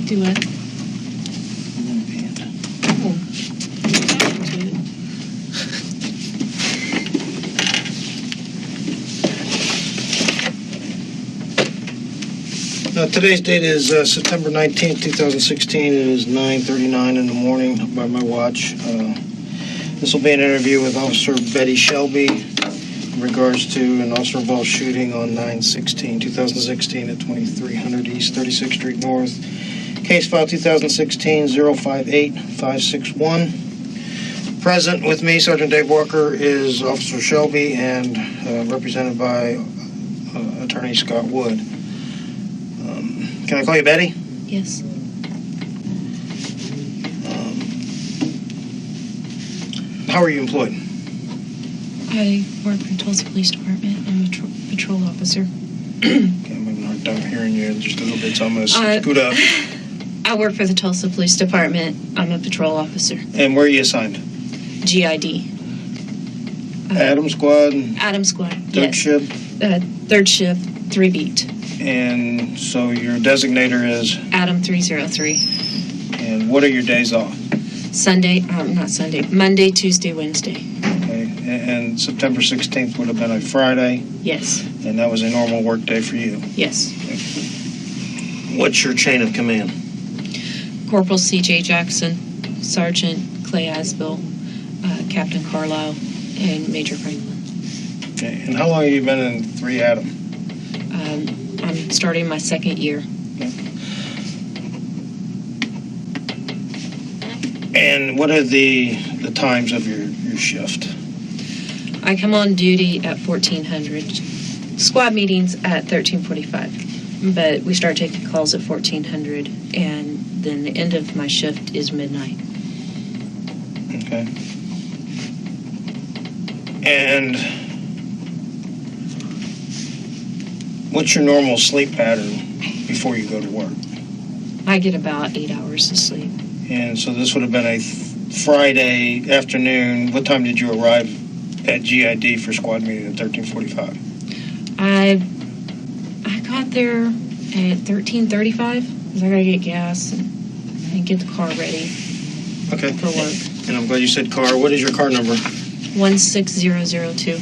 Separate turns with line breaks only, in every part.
Do it.
Today's date is September 19th, 2016. It is 9:39 in the morning by my watch. This will be an interview with Officer Betty Shelby in regards to an officer-involved shooting on 9/16/2016 at 2300 East 36th Street North. Case file 2016-058-561. Present with me, Sergeant Dave Walker, is Officer Shelby and represented by Attorney Scott Wood. Can I call you Betty?
Yes.
How are you employed?
I work for the Tulsa Police Department. I'm a patrol officer.
Okay, I'm having a hard time hearing you just a little bit, so I'm going to scoot up.
I work for the Tulsa Police Department. I'm a patrol officer.
And where are you assigned?
GID.
Adam Squad?
Adam Squad,
Third
yes.
shift?
Third shift, 3 beat.
And so your designator is?
Adam 303.
And what are your days off?
Monday, Tuesday, Wednesday.
Okay, and September 16th would have been a Friday?
Yes.
And that was a normal work day for you?
Yes.
Okay. What's your chain of command?
Corporal C.J. Jackson, Sergeant Clay Asbill, Captain Carlisle, and Major Franklin.
Okay, and how long have you been in 3 Adam?
I'm starting my 2nd year.
Okay. And what are the times of your shift?
I come on duty at 1400. Squad meetings at 1345. But we start taking calls at 1400, and then the end of my shift is midnight.
Okay. And what's your normal sleep pattern before you go to work?
I get about 8 hours of sleep.
And so this would have been a Friday afternoon. What time did you arrive at GID for squad meeting at 1345?
I got there at 1335 because I got to get gas and get the car ready for work.
And I'm glad you said car. What is your car number?
16002.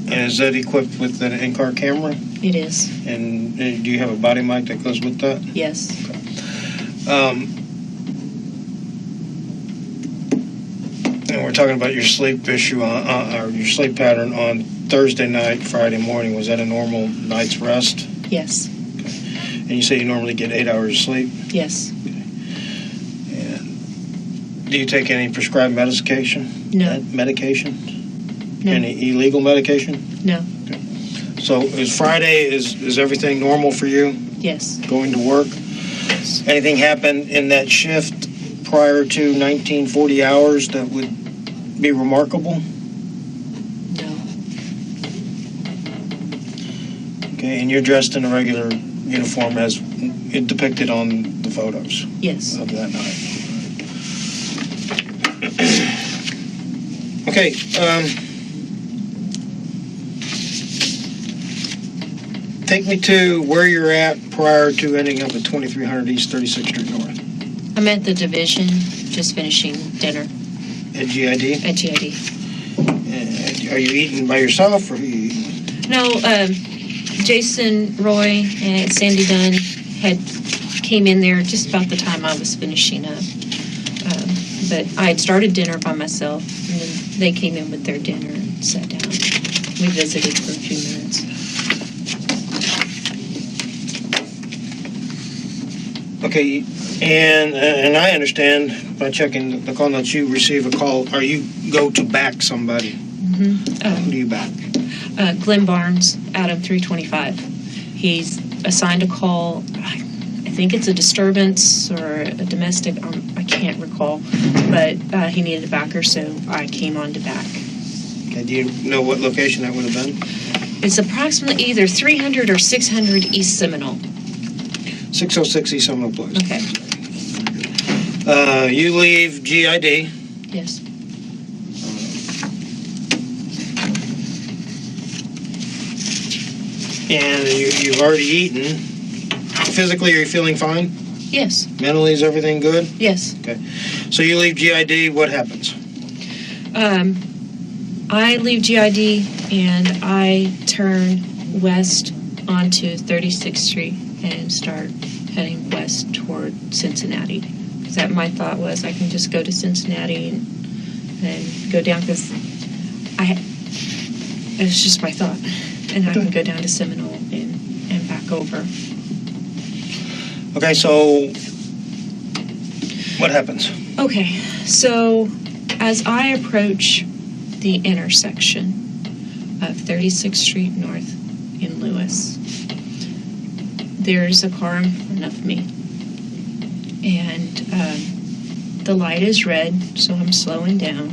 And is that equipped with an in-car camera?
It is.
And do you have a body mic that goes with that?
Yes.
Okay. And we're talking about your sleep issue or your sleep pattern on Thursday night, Friday morning. Was that a normal night's rest?
Yes.
Okay. And you say you normally get 8 hours of sleep?
Yes.
Okay. And do you take any prescribed medication?
No.
Medication?
No.
Any illegal medication?
No.
Okay. So is Friday, is everything normal for you?
Yes.
Going to work? Anything happen in that shift prior to 1940 hours that would be remarkable?
No.
Okay, and you're dressed in a regular uniform as depicted on the photos?
Yes.
Of that night. Okay, take me to where you're at prior to ending up at 2300 East 36th Street North.
I'm at the division, just finishing dinner.
At GID?
At GID.
Are you eating by yourself, or are you eating?
No, Jason, Roy, and Sandy Dunn came in there just about the time I was finishing up. But I had started dinner by myself, and then they came in with their dinner and sat down. We visited for a few minutes.
Okay, and I understand by checking the call notes, you receive a call, or you go to back somebody.
Mm-hmm.
Who do you back?
Glenn Barnes, Adam 325. He's assigned a call. I think it's a disturbance or a domestic. I can't recall, but he needed a backer, so I came on to back.
Okay, do you know what location that would have been?
It's approximately either 300 or 600 East Seminole.
606 East Seminole Place.
Okay.
You leave GID.
Yes.
And you've already eaten. Physically, are you feeling fine?
Yes.
Mentally, is everything good?
Yes.
Okay. So you leave GID, what happens?
I leave GID and I turn west onto 36th Street and start heading west toward Cincinnati. That my thought was I can just go to Cincinnati and go down, because it was just my thought, and I can go down to Seminole and back over.
Okay, so what happens?
Okay, so as I approach the intersection of 36th Street North in Lewis, there's a car in front of me, and the light is red, so I'm slowing down.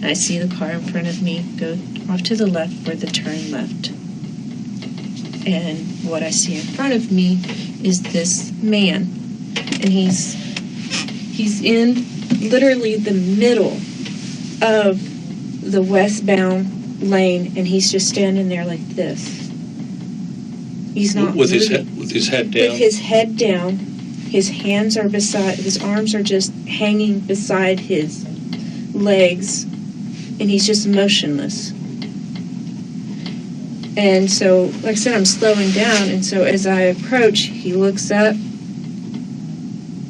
I see the car in front of me go off to the left for the turn left. And what I see in front of me is this man, and he's in literally the middle of the westbound lane, and he's just standing there like this. He's not
with his
moving.
with his head down.
With his head down, his hands are beside, his arms are just hanging beside his legs, and he's just motionless. And so, like I said, I'm slowing down, and so as I approach, he looks up,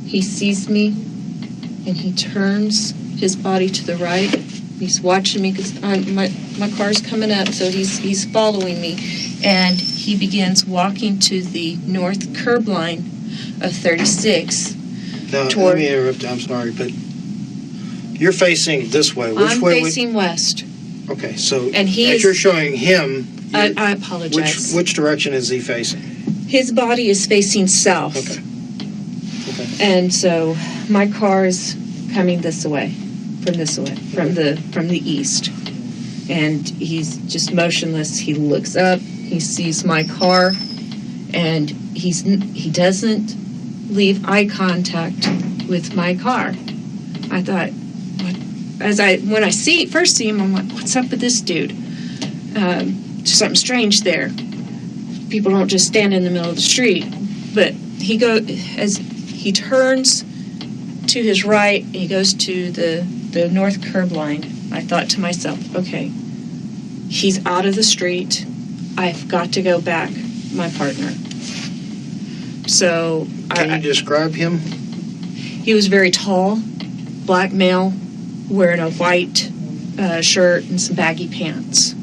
he sees me, and he turns his body to the right. He's watching me because my car's coming up, so he's following me, and he begins walking to the north curb line of 36.
Now, let me interrupt you, I'm sorry, but you're facing this way.
I'm facing west.
Okay, so
and
as you're showing him,
I apologize.
Which direction is he facing?
His body is facing south.
Okay.
And so my car is coming this way, from the east. And he's just motionless. He looks up, he sees my car, and he doesn't leave eye contact with my car. I thought, when I first see him, I'm like, what's up with this dude? Something strange there. People don't just stand in the middle of the street. But as he turns to his right, he goes to the north curb line. I thought to myself, okay, he's out of the street. I've got to go back my partner. So
Can you describe him?
He was very tall, black male, wearing a white shirt and some baggy pants.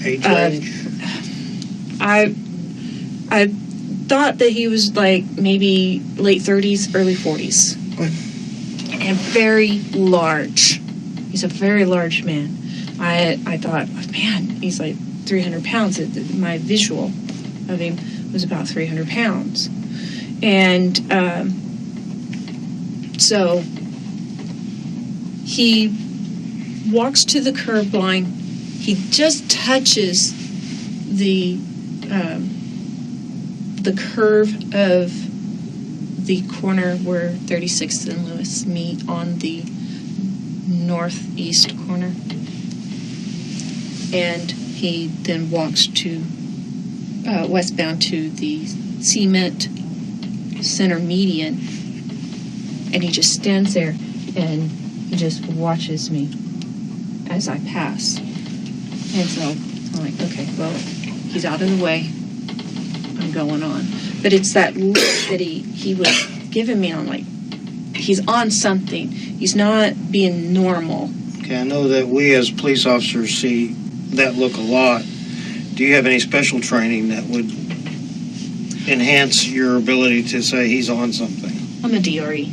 Age range?
I thought that he was like maybe late 30s, early 40s. And very large. He's a very large man. I thought, man, he's like 300 pounds. My visual of him was about 300 pounds. And so he walks to the curb line. He just touches the curve of the corner where 36th and Lewis meet on the northeast corner. And he then walks to westbound to the cement center median, and he just stands there and he just watches me as I pass. And so I'm like, okay, well, he's out of the way. I'm going on. But it's that look that he was giving me. I'm like, he's on something. He's not being normal.
Okay, I know that we as police officers see that look a lot. Do you have any special training that would enhance your ability to say he's on something?
I'm a DRE.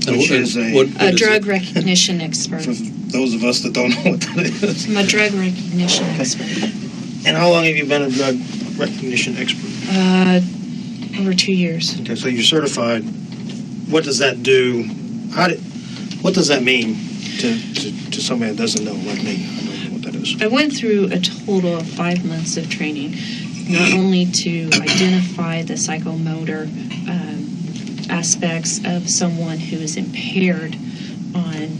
Which is a
drug recognition expert.
For those of us that don't know what that is.
I'm a drug recognition expert.
And how long have you been a drug recognition expert?
Over 2 years.
Okay, so you're certified. What does that do? What does that mean to somebody that doesn't know, like me? I don't know what that is.
I went through a total of 5 months of training, not only to identify the psychomotor aspects of someone who is impaired on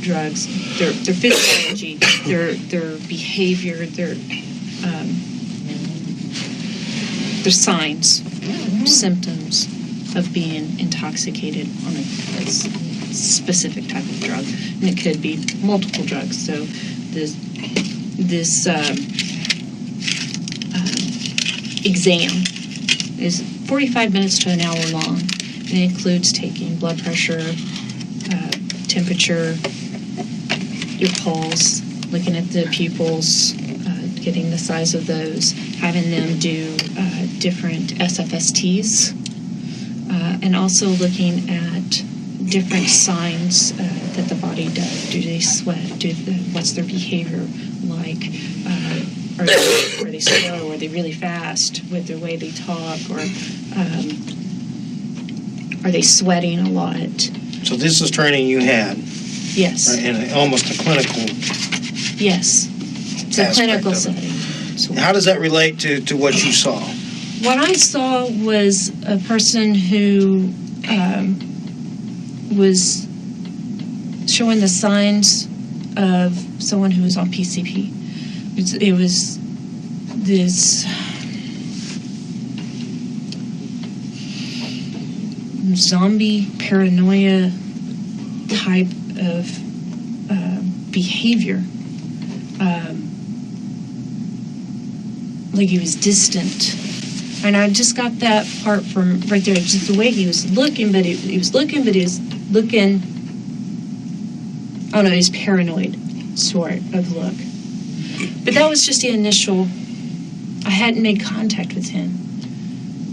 drugs, their physiology, their behavior, their signs symptoms of being intoxicated on a specific type of drug. And it could be multiple drugs. So this exam is 45 minutes to an hour long. And it includes taking blood pressure, temperature, your pulse, looking at the pupils, getting the size of those, having them do different SFSTs, and also looking at different signs that the body does. Do they sweat? What's their behavior like? Are they slow? Are they really fast with the way they talk? Or are they sweating a lot?
So this is training you had?
Yes.
Right, in almost a clinical.
Yes. It's a clinical setting.
So how does that relate to what you saw?
What I saw was a person who was showing the signs of someone who was on PCP. It was this zombie paranoia type of behavior. Like he was distant. And I just got that part from right there. Just the way he was looking, but he was looking. Oh no, he's paranoid sort of look. But that was just the initial. I hadn't made contact with him.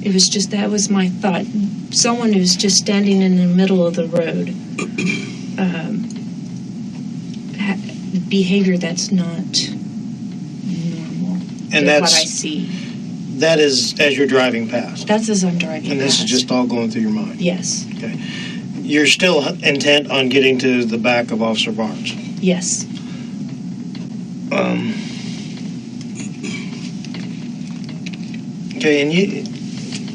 It was just, that was my thought. Someone who's just standing in the middle of the road. Behavior that's not normal.
And that's
what I see.
That is as you're driving past.
That's as I'm driving
and this
past.
is just all going through your mind.
Yes.
Okay. You're still intent on getting to the back of Officer Barnes.
Yes.
Okay, and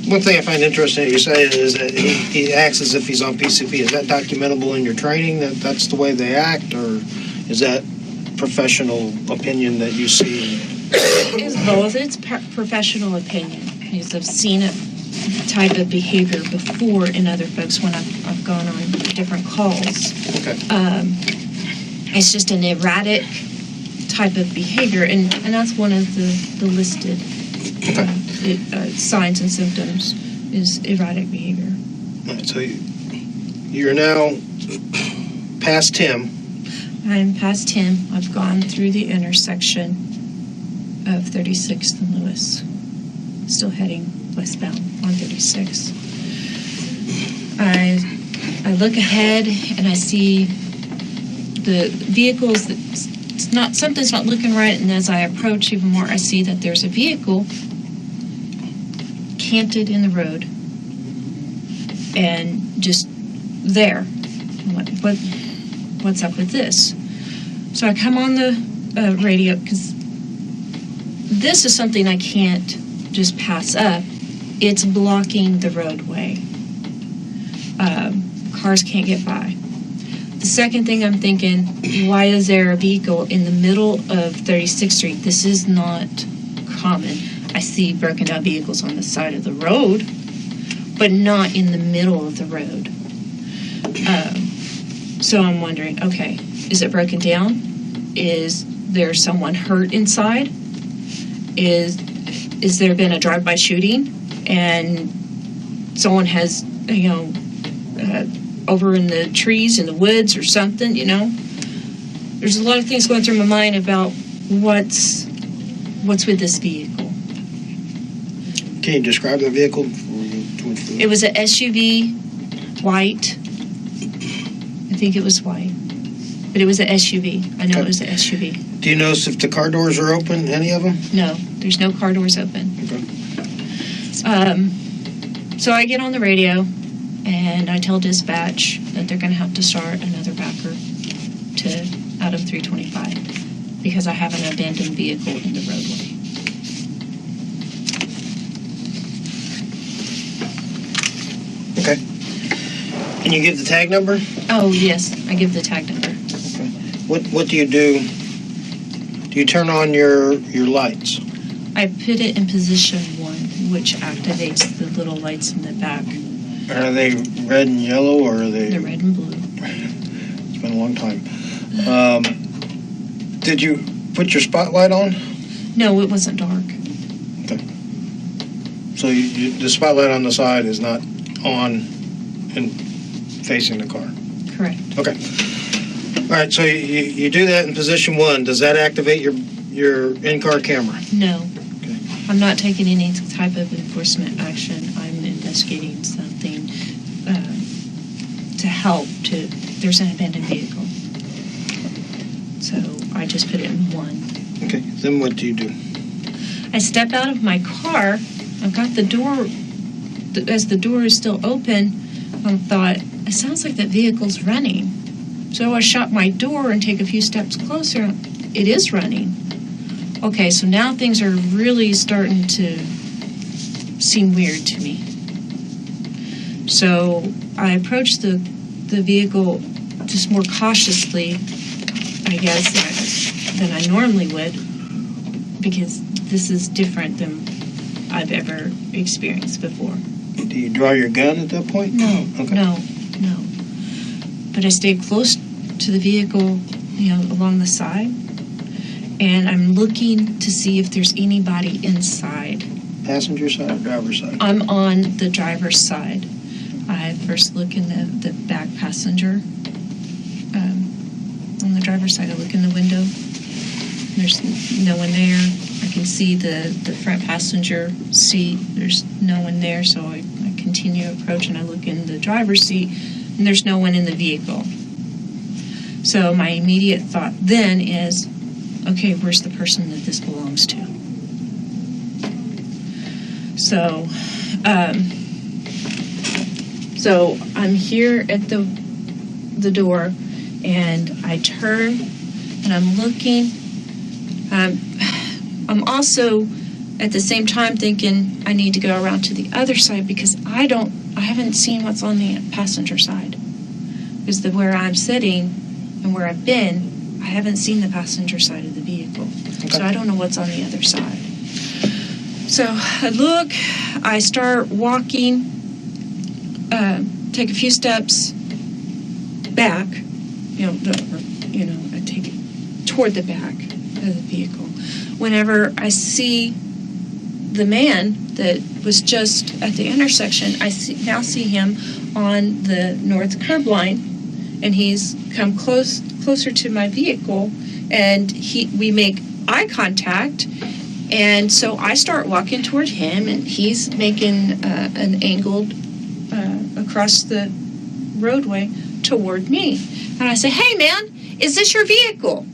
one thing I find interesting that you say is that he acts as if he's on PCP. Is that documentable in your training, that's the way they act, or is that professional opinion that you see?
It's both. It's professional opinion, because I've seen a type of behavior before in other folks when I've gone on different calls.
Okay.
It's just an erratic type of behavior, and that's one of the listed signs and symptoms is erratic behavior.
All right, so you're now past him.
I'm past him. I've gone through the intersection of 36th and Lewis. Still heading westbound on 36. I look ahead and I see the vehicles that something's not looking right, and as I approach even more, I see that there's a vehicle canted in the road and just there. What's up with this? So I come on the radio, because this is something I can't just pass up. It's blocking the roadway. Cars can't get by. The second thing I'm thinking, why is there a vehicle in the middle of 36th Street? This is not common. I see broken down vehicles on the side of the road, but not in the middle of the road. So I'm wondering, okay, is it broken down? Is there someone hurt inside? Is there been a drive-by shooting and someone has, over in the trees in the woods or something, There's a lot of things going through my mind about what's with this vehicle.
Can you describe the vehicle?
It was an SUV, white. I think it was white. But it was an SUV. I know it was an SUV.
Do you notice if the car doors are open, any of them?
No, there's no car doors open.
Okay.
So I get on the radio, and I tell dispatch that they're going to have to start another backer out of 325 because I have an abandoned vehicle in the roadway.
Okay. Can you give the tag number?
Oh, yes, I give the tag number.
Okay. What do you do? Do you turn on your lights?
I put it in position 1, which activates the little lights in the back.
Are they red and yellow, or are they?
They're red and blue.
It's been a long time. Did you put your spotlight on?
No, it wasn't dark.
Okay. So the spotlight on the side is not on and facing the car?
Correct.
Okay. All right, so you do that in position 1. Does that activate your in-car camera?
No.
Okay.
I'm not taking any type of enforcement action. I'm investigating something to help. There's an abandoned vehicle. So I just put it in 1.
Okay, then what do you do?
I step out of my car. I've got the door, as the door is still open, I thought, it sounds like that vehicle's running. So I shut my door and take a few steps closer. It is running. Okay, so now things are really starting to seem weird to me. So I approach the vehicle just more cautiously, I guess, than I normally would, because this is different than I've ever experienced before.
Do you draw your gun at that point?
No,
Okay.
no. But I stay close to the vehicle, along the side, and I'm looking to see if there's anybody inside.
Passenger side or driver's side?
I'm on the driver's side. I first look in the back passenger. On the driver's side, I look in the window. There's no one there. I can see the front passenger seat. There's no one there, so I continue to approach, and I look in the driver's seat, and there's no one in the vehicle. So my immediate thought then is, okay, where's the person that this belongs to? So I'm here at the door, and I turn, and I'm looking. I'm also at the same time thinking I need to go around to the other side, because I haven't seen what's on the passenger side. Because where I'm sitting and where I've been, I haven't seen the passenger side of the vehicle. Okay. So I don't know what's on the other side. So I look, I start walking, take a few steps back, I take it toward the back of the vehicle. Whenever I see the man that was just at the intersection, I now see him on the north curb line, and he's come closer to my vehicle, and we make eye contact, and so I start walking toward him, and he's making an angled across the roadway toward me. And I say, "Hey man, is this your vehicle?"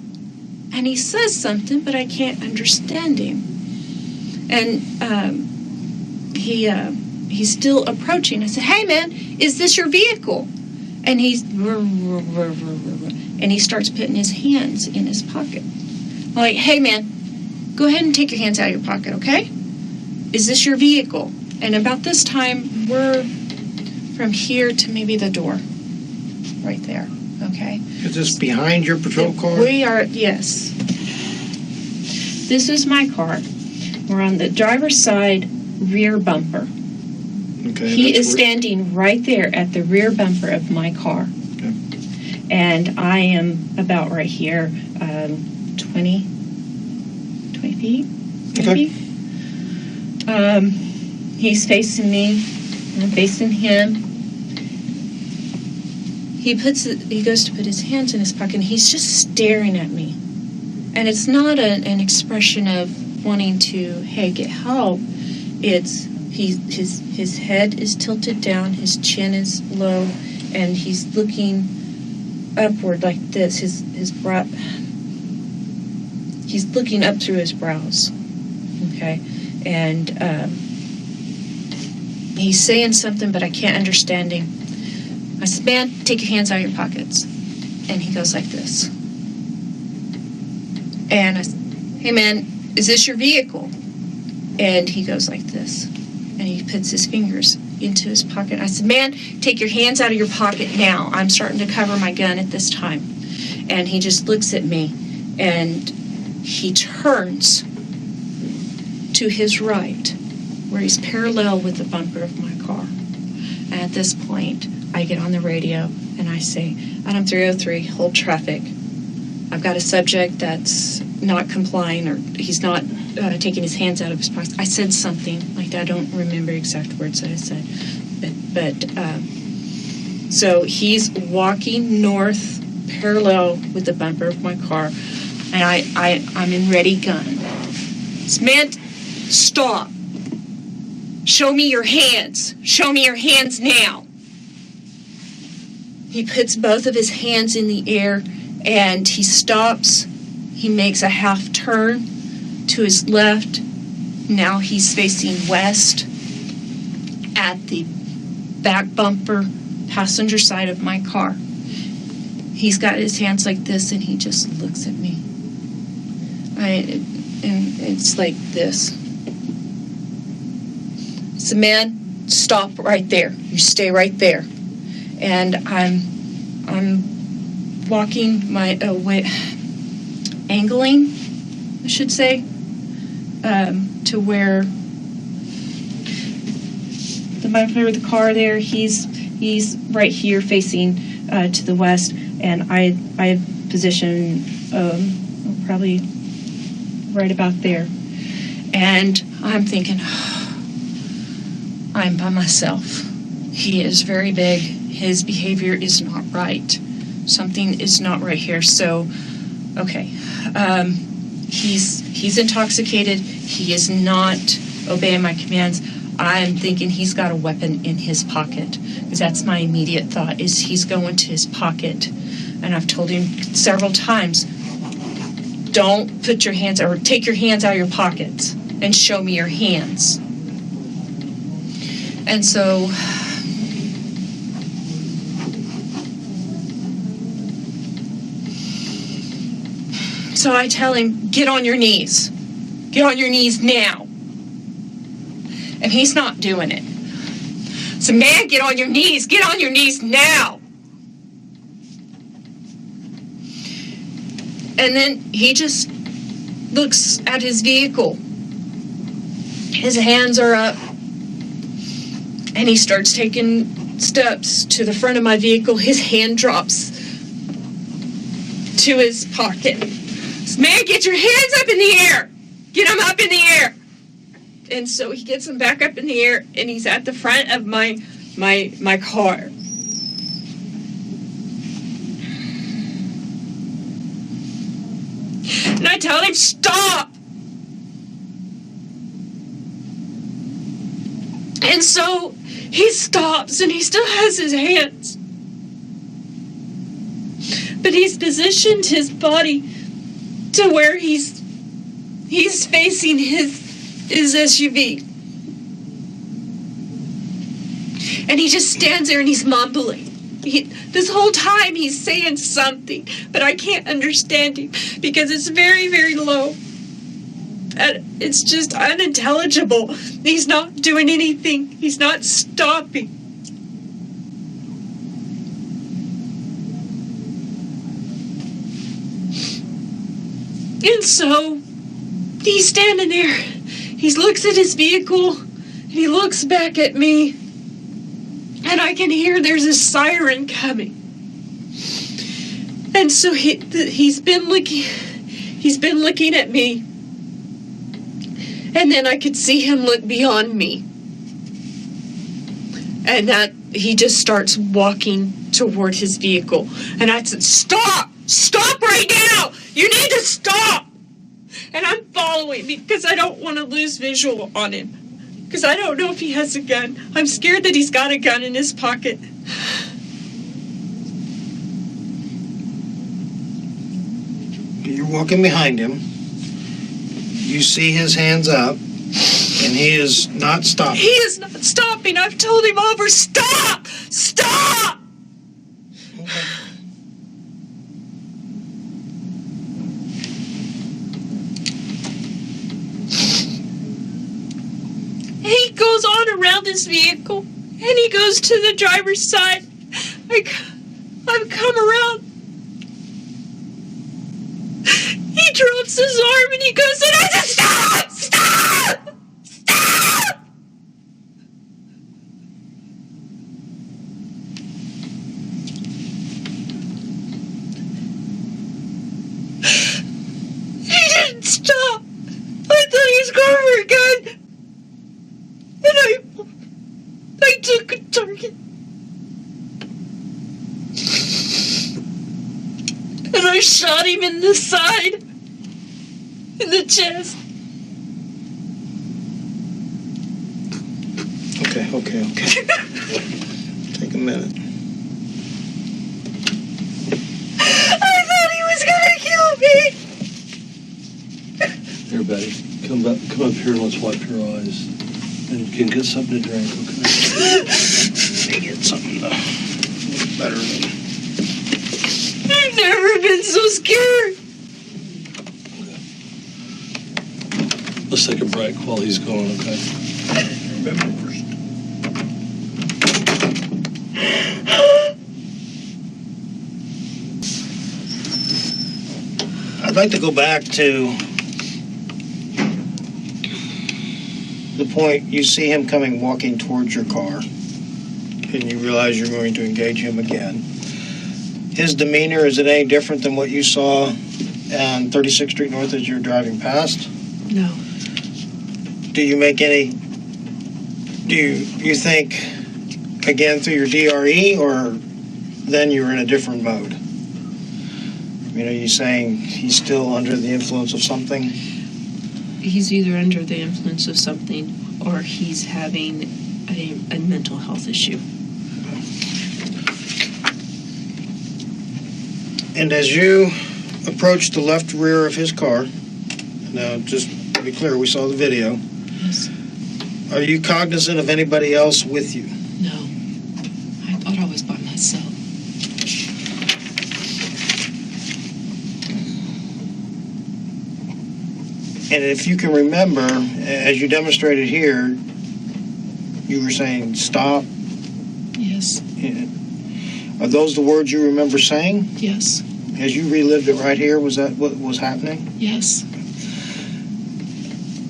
And he says something, but I can't understand him. And he's still approaching. I said, "Hey man, is this your vehicle?" And he starts putting his hands in his pocket. I'm like, "Hey man, go ahead and take your hands out of your pocket, okay? Is this your vehicle?" And about this time, we're from here to maybe the door, right there, okay?
Is this behind your patrol car?
We are, yes. This is my car. We're on the driver's side rear bumper.
Okay.
He is standing right there at the rear bumper of my car.
Okay.
And I am about right here, 20 feet, maybe.
Okay.
He's facing me, I'm facing him. He goes to put his hands in his pocket, and he's just staring at me. And it's not an expression of wanting to, hey, get help. It's his head is tilted down, his chin is low, and he's looking upward like this. His brow, he's looking up through his brows. Okay, and he's saying something, but I can't understand him. I said, "Man, take your hands out of your pockets." And he goes like this. And I said, "Hey man, is this your vehicle?" And he goes like this. And he puts his fingers into his pocket. I said, "Man, take your hands out of your pocket now. I'm starting to cover my gun at this time." And he just looks at me, and he turns to his right, where he's parallel with the bumper of my car. And at this point, I get on the radio and I say, Adam 303, hold traffic. I've got a subject that's not complying, or he's not taking his hands out of his pockets. I said something like that. I don't remember exact words that I said. So he's walking north parallel with the bumper of my car, and I'm in ready gun. Man, stop. Show me your hands. Show me your hands now. He puts both of his hands in the air, and he stops. He makes a half turn to his left. Now he's facing west at the back bumper passenger side of my car. He's got his hands like this, and he just looks at me. And it's like this. So, man, stop right there. You stay right there. And I'm walking my way, angling, I should say, to where the bumper of the car there. He's right here facing to the west, and I position probably right about there. And I'm thinking, I'm by myself. He is very big. His behavior is not right. Something is not right here. So, okay. He's intoxicated. He is not obeying my commands. I'm thinking he's got a weapon in his pocket, because that's my immediate thought, is he's going to his pocket. And I've told him several times, don't put your hands, or take your hands out of your pockets and show me your hands. And so I tell him, get on your knees. Get on your knees now. And he's not doing it. So, man, get on your knees. Get on your knees now. And then he just looks at his vehicle. His hands are up. And he starts taking steps to the front of my vehicle. His hand drops to his pocket. So, man, get your hands up in the air. Get them up in the air. And so he gets them back up in the air, and he's at the front of my car. And I tell him, stop! And so he stops, and he still has his hands. But he's positioned his body to where he's facing his SUV. And he just stands there and he's mumbling. This whole time he's saying something, but I can't understand him because it's very, very low. And it's just unintelligible. He's not doing anything. He's not stopping. And so he's standing there. He looks at his vehicle, and he looks back at me, and I can hear there's a siren coming. And so he's been looking at me, and then I could see him look beyond me, and that he just starts walking toward his vehicle. And I said, stop right now, you need to stop. And I'm following because I don't want to lose visual on him. Because I don't know if he has a gun. I'm scared that he's got a gun in his pocket.
You're walking behind him. You see his hands up, and he is not stopping.
He is not stopping. I've told him over, stop! Stop!
Okay.
He goes on around his vehicle, and he goes to the driver's side. I've come around. He drops his arm, and he goes, and I said, stop! Stop! Stop! I took a target. And I shot him in the side, in the chest.
Okay. Take a minute.
I thought he was gonna kill me.
Here, Betty, come up here and let's wipe your eyes. And you can get something to drink, okay?
Let me get something to look better than.
I've never been so scared.
Let's take a break while he's going, okay?
Remember first. I'd like to go back to the point you see him walking towards your car, and you realize you're going to engage him again. His demeanor, is it any different than what you saw on 36th Street North as you're driving past?
No.
Do you think, again, through your DRE, or then you're in a different mode? Are you saying he's still under the influence of something?
He's either under the influence of something or he's having a mental health issue.
And as you approach the left rear of his car, now just to be clear, we saw the video.
Yes.
Are you cognizant of anybody else with you?
No. I thought I was by myself.
And if you can remember, as you demonstrated here, you were saying stop.
Yes.
Are those the words you remember saying?
Yes.
As you relived it right here, was that what was happening?
Yes.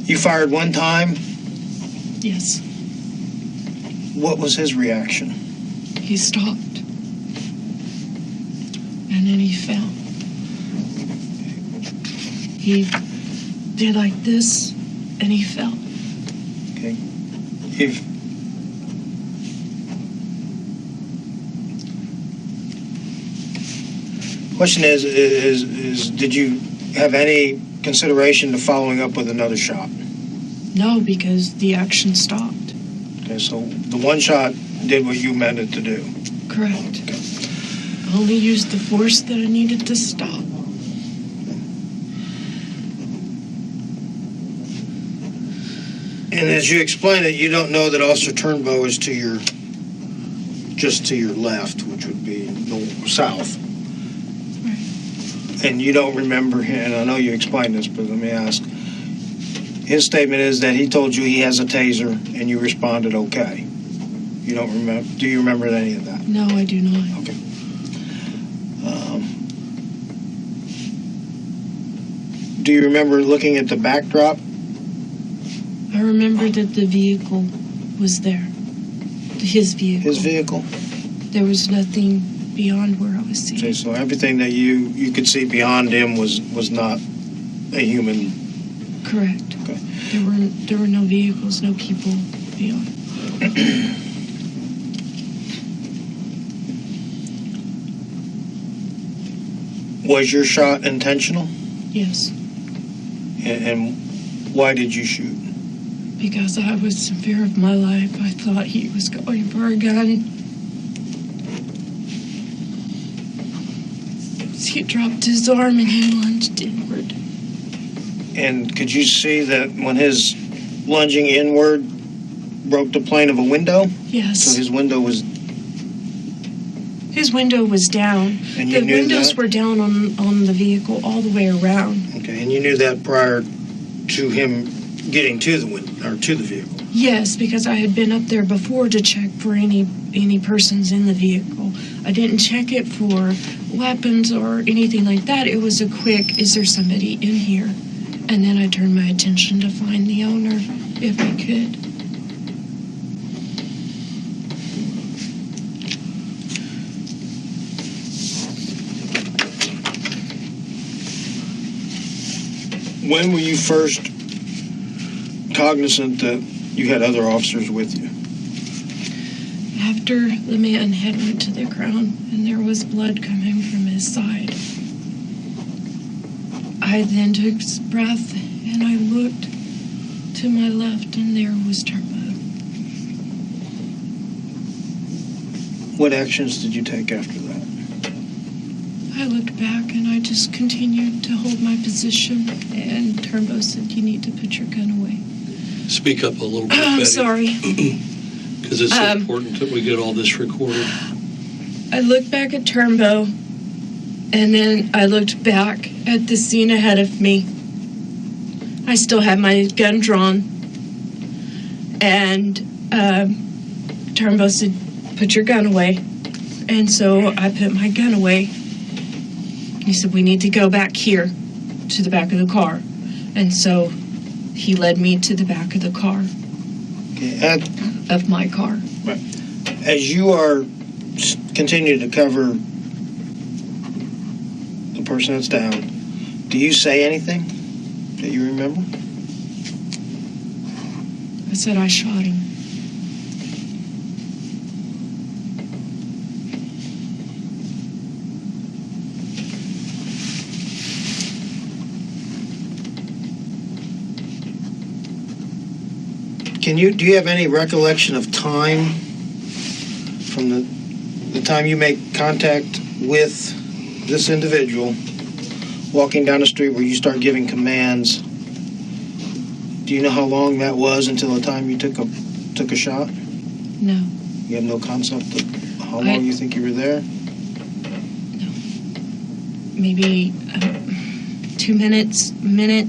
You fired one time.
Yes.
What was his reaction?
He stopped. And then he fell. He did like this, and he fell.
Okay. Question is, did you have any consideration to following up with another shot?
No, because the action stopped.
Okay, so the one shot did what you meant it to do.
Correct. I only used the force that I needed to stop.
And as you explain it, you don't know that Officer Turnbow is just to your left, which would be south.
Right.
And you don't remember him, and I know you explained this, but let me ask. His statement is that he told you he has a taser, and you responded okay. You don't remember? Do you remember any of that?
No, I do not.
Okay. Do you remember looking at the backdrop?
I remember that the vehicle was there. His vehicle.
His vehicle?
There was nothing beyond where I was seeing.
Okay, so everything that you could see beyond him was not a human.
Correct.
Okay.
There were no vehicles, no people beyond.
Was your shot intentional?
Yes.
And why did you shoot?
Because I was in fear of my life. I thought he was going for a gun. He dropped his arm and he lunged inward.
And could you see that when his lunging inward broke the plane of a window?
Yes.
So his window was...
His window was down.
And you
the
knew
windows
that?
were down on the vehicle all the way around.
Okay, and you knew that prior to him getting to the window, or to the vehicle?
Yes, because I had been up there before to check for any persons in the vehicle. I didn't check it for weapons or anything like that. It was a quick, is there somebody in here? And then I turned my attention to find the owner, if I could.
When were you first cognizant that you had other officers with you?
after the man had went to the ground and there was blood coming from his side, I then took a breath and I looked to my left and there was Turnbow.
What actions did you take after that?
I looked back and I just continued to hold my position, and Turnbow said, "You need to put your gun away."
Speak up a little bit,
I'm
Betty.
sorry.
Because it's important that we get all this recorded.
I looked back at Turnbow, and then I looked back at the scene ahead of me. I still had my gun drawn, and Turnbow said, "Put your gun away." And so I put my gun away. He said, "We need to go back here to the back of the car." And so he led me to the back of the car,
Okay.
of my car.
As you are continuing to cover the person that's down, do you say anything that you remember?
I said, "I shot him."
Do you have any recollection of time from the time you make contact with this individual, walking down the street where you start giving commands? Do you know how long that was until the time you took a shot?
No.
You have no concept of how long you think you were there?
No. Maybe 2 minutes, a minute.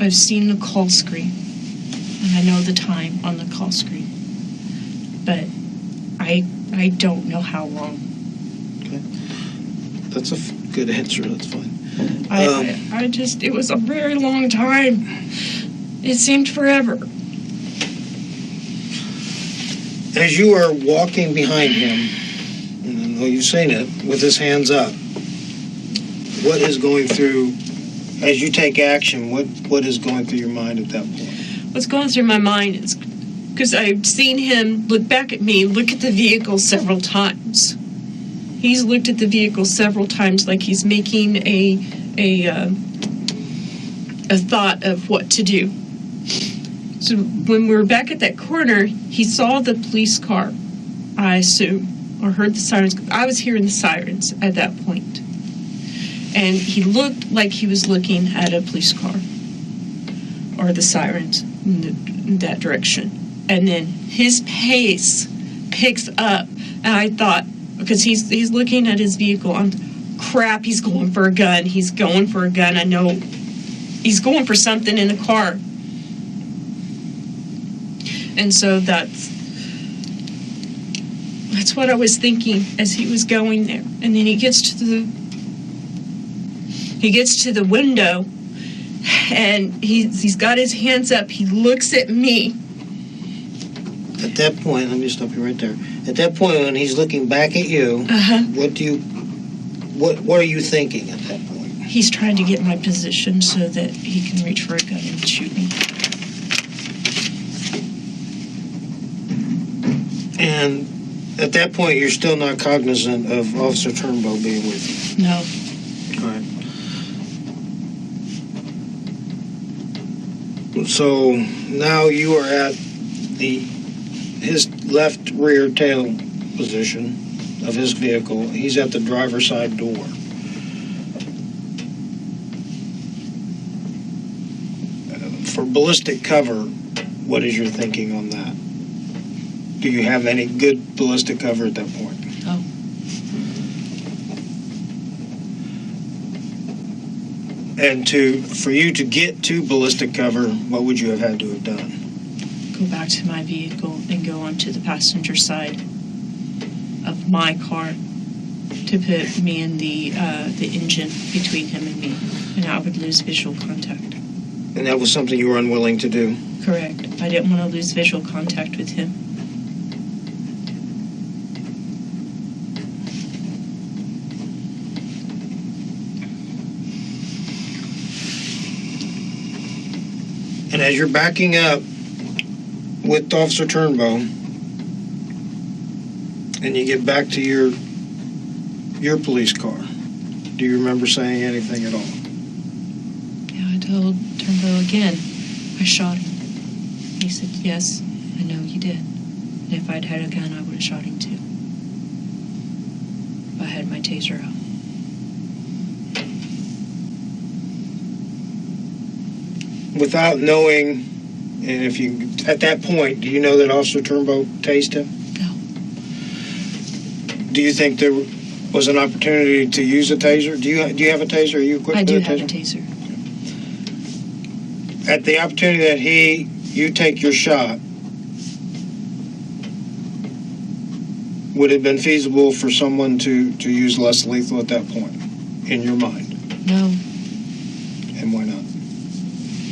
I've seen the call screen, and I know the time on the call screen, but I don't know how long.
Okay. That's a good answer. That's fine.
It was a very long time. It seemed forever.
As you are walking behind him, and I know you've seen it, with his hands up, what is going through, as you take action, what is going through your mind at that point?
What's going through my mind is, because I've seen him look back at me, look at the vehicle several times. He's looked at the vehicle several times, like he's making a thought of what to do. So when we were back at that corner, he saw the police car, I assume, or heard the sirens. I was hearing the sirens at that point. And he looked like he was looking at a police car or the sirens in that direction. And then his pace picks up, and I thought, because he's looking at his vehicle, crap, he's going for a gun. He's going for a gun. I know he's going for something in the car. And so that's what I was thinking as he was going there. And then he gets to the window, and he's got his hands up. He looks at me.
At that point, let me stop you right there. At that point, when he's looking back at you, what are you thinking at that point?
He's trying to get my position so that he can reach for a gun and shoot me.
And at that point, you're still not cognizant of Officer Turnbow being with you?
No.
All right. So now you are at his left rear tail position of his vehicle. He's at the driver's side door. For ballistic cover, what is your thinking on that? Do you have any good ballistic cover at that point?
Oh.
And for you to get to ballistic cover, what would you have had to have done?
Go back to my vehicle and go onto the passenger side of my car to put me in the engine between him and me, and I would lose visual contact.
And that was something you were unwilling to do?
Correct. I didn't want to lose visual contact with him.
And as you're backing up with Officer Turnbow, and you get back to your police car, do you remember saying anything at all?
Yeah, I told Turnbow again, I shot him. He said, yes, I know you did. And if I'd had a gun, I would have shot him too. If I had my taser out.
Without knowing, and if you, at that point, do you know that Officer Turnbow tased him?
No.
Do you think there was an opportunity to use a taser? Do you have a taser? Are you equipped
I
with
do
a
have a
taser?
taser.
At the opportunity that you take your shot, would it have been feasible for someone to use less lethal at that point, in your mind?
No.
And why not?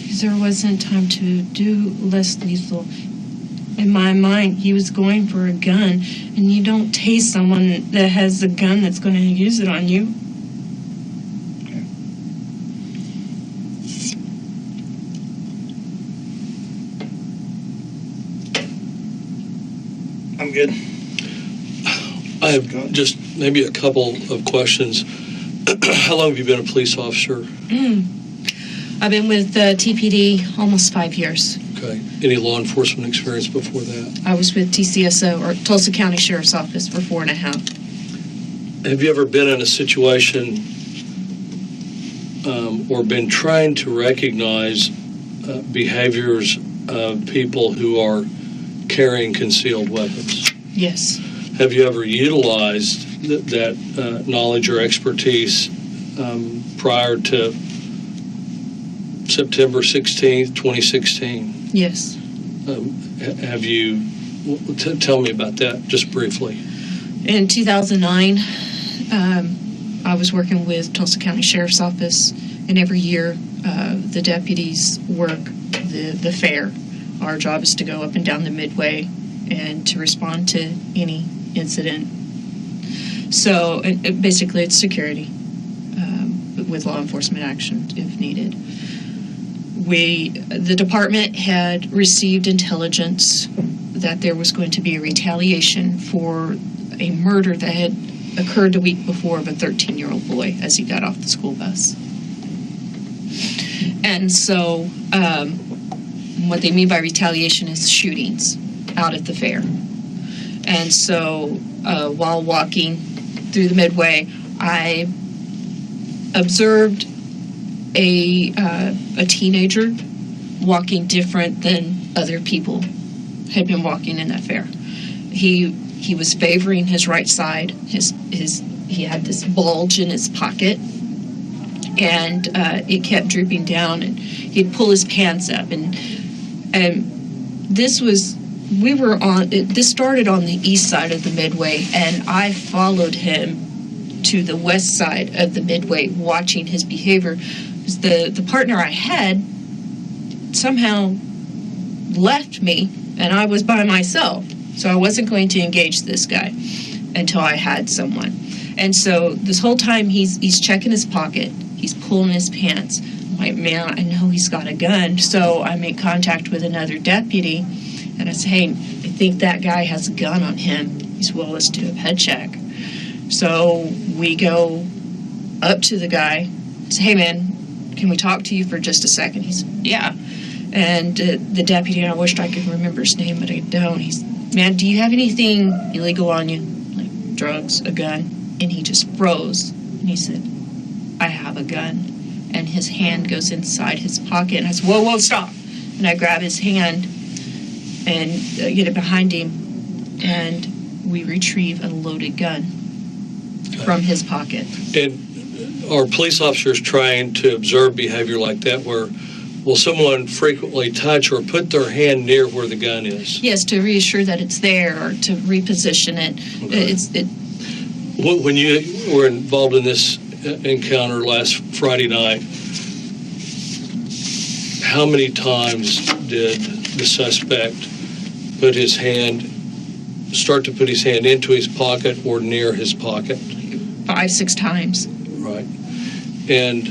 Because there wasn't time to do less lethal. In my mind, he was going for a gun, and you don't tase someone that has a gun that's going to use it on you.
Okay. I'm good.
I have just maybe a couple of questions. How long have you been a police officer?
I've been with TPD almost 5 years.
Okay. Any law enforcement experience before that?
I was with TCSO, or Tulsa County Sheriff's Office, for 4.5.
Have you ever been in a situation or been trying to recognize behaviors of people who are carrying concealed weapons?
Yes.
Have you ever utilized that knowledge or expertise prior to September 16th, 2016?
Yes.
Have you, tell me about that just briefly.
In 2009, I was working with Tulsa County Sheriff's Office, and every year the deputies work the fair. Our job is to go up and down the Midway and to respond to any incident. So basically it's security with law enforcement action if needed. The department had received intelligence that there was going to be a retaliation for a murder that had occurred the week before of a 13-year-old boy as he got off the school bus. And so what they mean by retaliation is shootings out at the fair. And so while walking through the Midway, I observed a teenager walking different than other people had been walking in that fair. He was favoring his right side. He had this bulge in his pocket, and it kept drooping down, and he'd pull his pants up, and this started on the east side of the Midway, and I followed him to the west side of the Midway, watching his behavior. The partner I had somehow left me, and I was by myself, so I wasn't going to engage this guy until I had someone. And so this whole time he's checking his pocket, he's pulling his pants. I'm like, man, I know he's got a gun. So I make contact with another deputy, and I say, hey, I think that guy has a gun on him. He said, well, let's do a head check. So we go up to the guy, say, hey, man, can we talk to you for just a second? He said, yeah. And the deputy, and I wished I could remember his name, but I don't. He's, man, do you have anything illegal on you? Like drugs, a gun? And he just froze. And he said, I have a gun. And his hand goes inside his pocket. And I said, whoa, stop. And I grab his hand and get it behind him. And we retrieve a loaded gun from his pocket.
And are police officers trying to observe behavior like that where will someone frequently touch or put their hand near where the gun is?
Yes, to reassure that it's there or to reposition it.
Okay. When you were involved in this encounter last Friday night, how many times did the suspect start to put his hand into his pocket or near his pocket?
5-6 times.
Right. And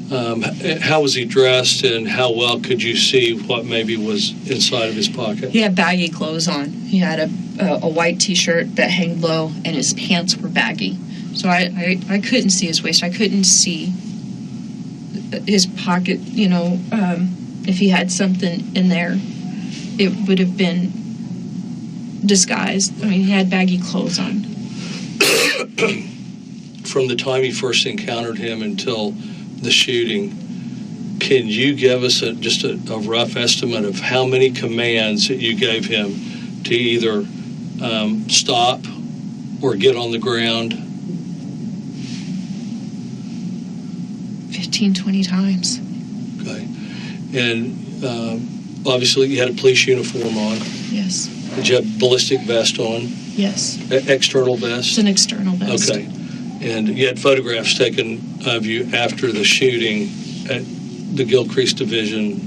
How was he dressed, and how well could you see what maybe was inside of his pocket?
He had baggy clothes on. He had a white T-shirt that hung low, and his pants were baggy. So I couldn't see his waist. I couldn't see his pocket. If he had something in there, it would have been disguised. I mean, he had baggy clothes on.
From the time you first encountered him until the shooting, can you give us just a rough estimate of how many commands that you gave him to either stop or get on the ground?
15, 20 times.
Okay. And obviously you had a police uniform on.
Yes.
Did you have ballistic vest on?
Yes.
External vest?
It's an external vest.
Okay. And you had photographs taken of you after the shooting at the Gilcrease Division.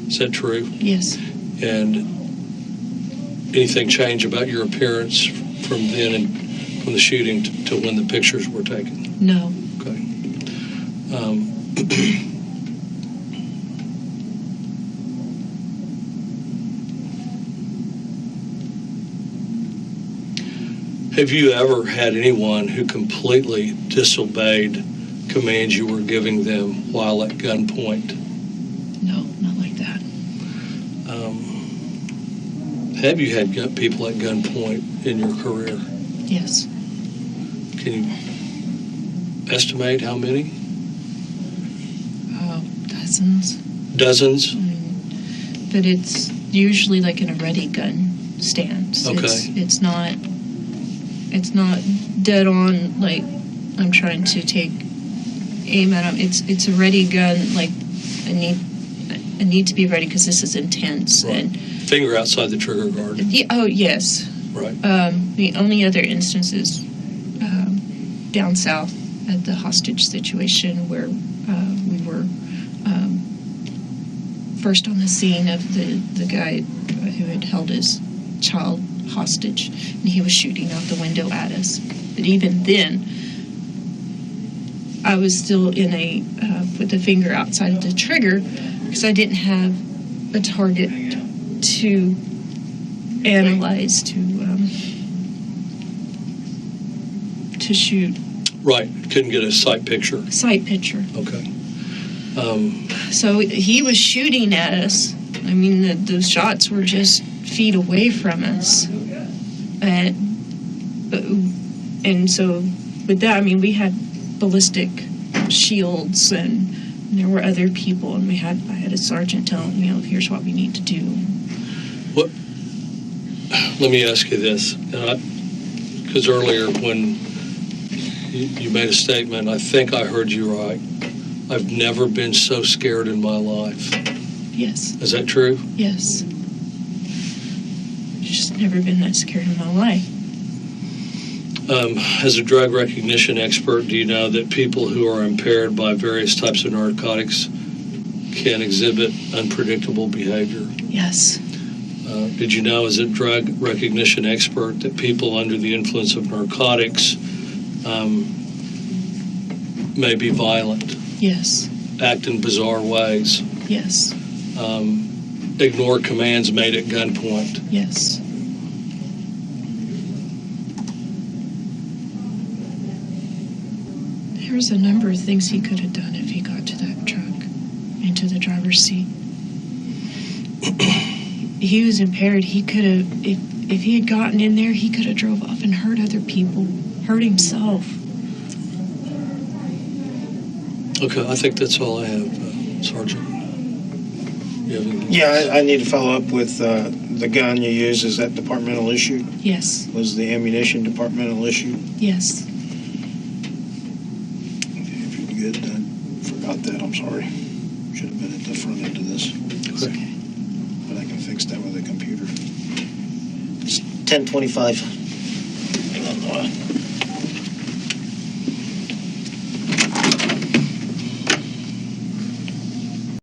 Is that true?
Yes.
And anything change about your appearance from then and from the shooting to when the pictures were taken?
No.
Okay. Have you ever had anyone who completely disobeyed commands you were giving them while at gunpoint?
No, not like that.
Have you had people at gunpoint in your career?
Yes.
Can you estimate how many?
Dozens.
Dozens?
But it's usually like in a ready gun stance.
Okay.
It's not dead on, like I'm trying to take aim at them. It's a ready gun, like I need to be ready because this is intense.
Right.
And
Finger outside the trigger guard.
oh yes.
Right.
The only other instances down south at the hostage situation where we were first on the scene of the guy who had held his child hostage, and he was shooting out the window at us. But even then, I was still in with the finger outside of the trigger because I didn't have a target to analyze to shoot.
Right. Couldn't get a sight picture.
Sight picture.
Okay.
So he was shooting at us. I mean, the shots were just feet away from us. And so with that, I mean, we had ballistic shields, and there were other people, and I had a sergeant telling me, here's what we need to do.
What? Let me ask you this, because earlier when you made a statement, I think I heard you right. I've never been so scared in my life.
Yes.
Is that true?
Yes. Just never been that scared in my life.
As a drug recognition expert, do you know that people who are impaired by various types of narcotics can exhibit unpredictable behavior?
Yes.
Did you know, as a drug recognition expert, that people under the influence of narcotics may be violent,
Yes.
act in bizarre ways,
Yes.
ignore commands made at gunpoint?
Yes. There was a number of things he could have done if he got to that truck, into the driver's seat. He was impaired. He could have, if he had gotten in there, he could have drove off and hurt other people, hurt himself.
Okay, I think that's all I have, Sergeant. You have anything?
Yeah, I need to follow up with the gun you used. Is that departmental issue?
Yes.
Was the ammunition departmental issue?
Yes.
Okay, if you're good, I forgot that. I'm sorry. Should have been at the front end of this.
Okay.
But I can fix that with a computer. It's 10:25. Hang on.